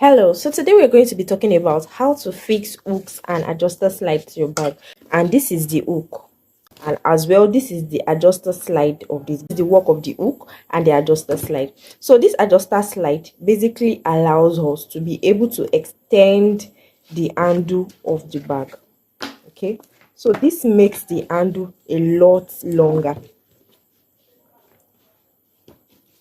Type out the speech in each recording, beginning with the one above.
Hello, so today we're going to be talking about how to fix hooks and adjuster slide to your bag. And this is the hook. And as well, this is the adjuster slide of this. This is the work of the hook and the adjuster slide. So this adjuster slide basically allows us to be able to extend the handle of the bag. Okay, so this makes the handle a lot longer.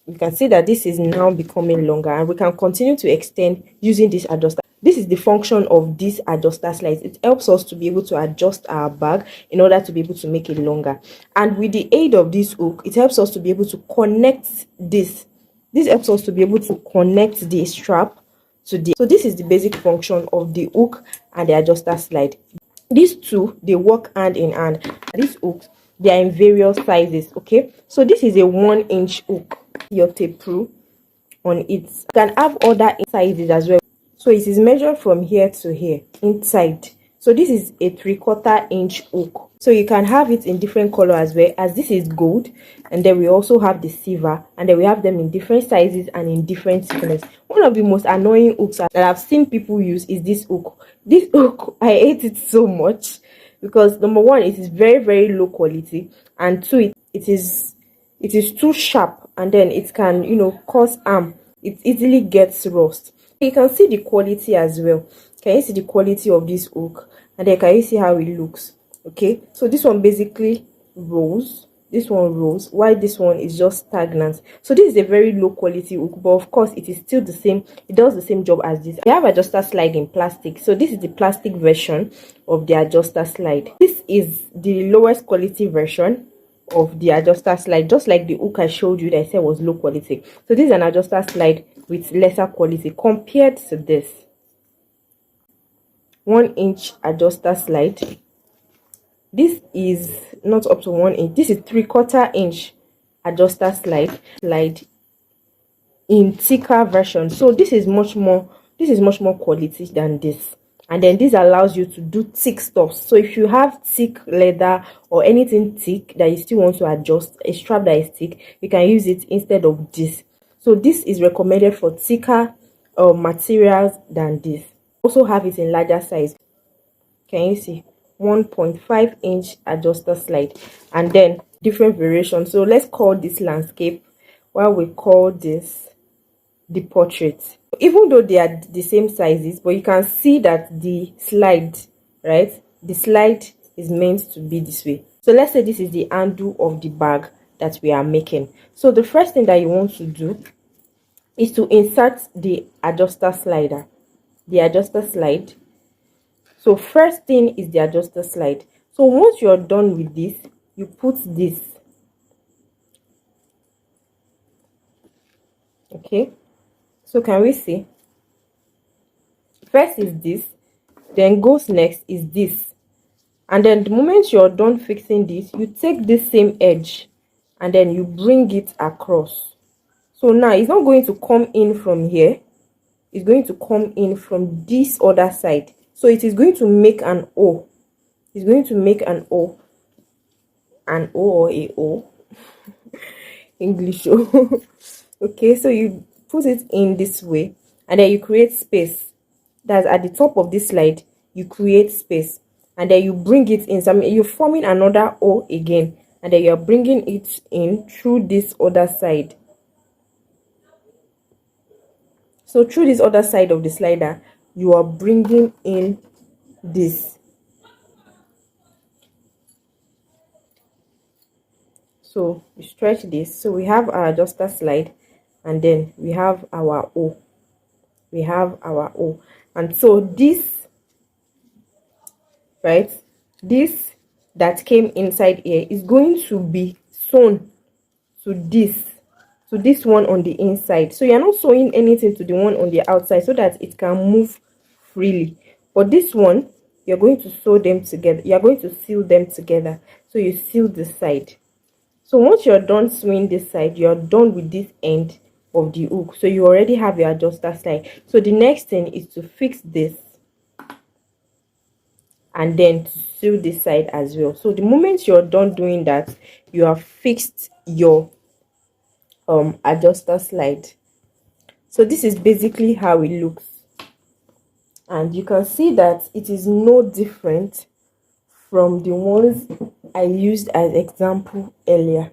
You can see that this is now becoming longer, and we can continue to extend using this adjuster. This is the function of this adjuster slides. It helps us to be able to adjust our bag in order to be able to make it longer. And with the aid of this hook, it helps us to be able to connect this. This helps us to be able to connect the strap to the. So this is the basic function of the hook and the adjuster slide. These two, they work hand in hand. These hooks, they are in various sizes. Okay, so this is a 1-inch hook. Your tape through on it. You can have other sizes as well. So it is measured from here to here inside. So this is a 3/4 inch hook. So you can have it in different color as well, as this is gold, and then we also have the silver, and then we have them in different sizes and in different thickness. One of the most annoying hooks that I've seen people use is this hook. This hook, I hate it so much because number one, it is very low quality, and two, it is too sharp, and then it can cause harm. It easily gets rust. You can see the quality as well. Can you see the quality of this hook? And then can you see how it looks? Okay, so this one basically rolls, this one rolls, while this one is just stagnant. So this is a very low quality hook, but of course it is still the same. It does the same job as this. We have adjuster slide in plastic, so this is the plastic version of the adjuster slide. This is the lowest quality version of the adjuster slide, just like the hook I showed you that I said was low quality. So this is an adjuster slide with lesser quality compared to this 1-inch adjuster slide. This is not up to 1 inch. This is 3/4 inch adjuster slide in thicker version. So this is much more quality than this. And then this allows you to do thick stuff. So if you have thick leather or anything thick that you still want to adjust, a strap that is thick, you can use it instead of this. So this is recommended for thicker materials than this. Also have it in larger size. Can you see? 1.5 inch adjuster slide, and then different variations. So let's call this landscape, while we call this the portrait. Even though they are the same sizes, but you can see that the slide, right, the slide is meant to be this way. So let's say this is the handle of the bag that we are making. So the first thing that you want to do is to insert the adjuster slide. So first thing is the adjuster slide. So once you're done with this, you put this. Okay, so can we see? First is this, then goes next is this, and then the moment you're done fixing this, you take this same edge and then you bring it across. So now it's not going to come in from here, it's going to come in from this other side. So it is going to make an O. It's going to make an O. An O or a O. English O. Okay, so you put it in this way, and then you create space. That's at the top of this slide. You create space, and then you bring it in. So you're forming another O again, and then you're bringing it in through this other side. So through this other side of the slider, you are bringing in this. So you stretch this. So we have our adjuster slide, and then we have our O. We have our O. And so this, right, this that came inside here is going to be sewn to this one on the inside. So you're not sewing anything to the one on the outside so that it can move freely. But this one, you're going to sew them together. You're going to seal them together. So you seal this side. So once you're done sewing this side, you're done with this end of the hook. So you already have your adjuster slide. So the next thing is to fix this, and then to sew this side as well. So the moment you're done doing that, you have fixed your adjuster slide. So this is basically how it looks. and you can see that it is no different from the ones I used as example earlier.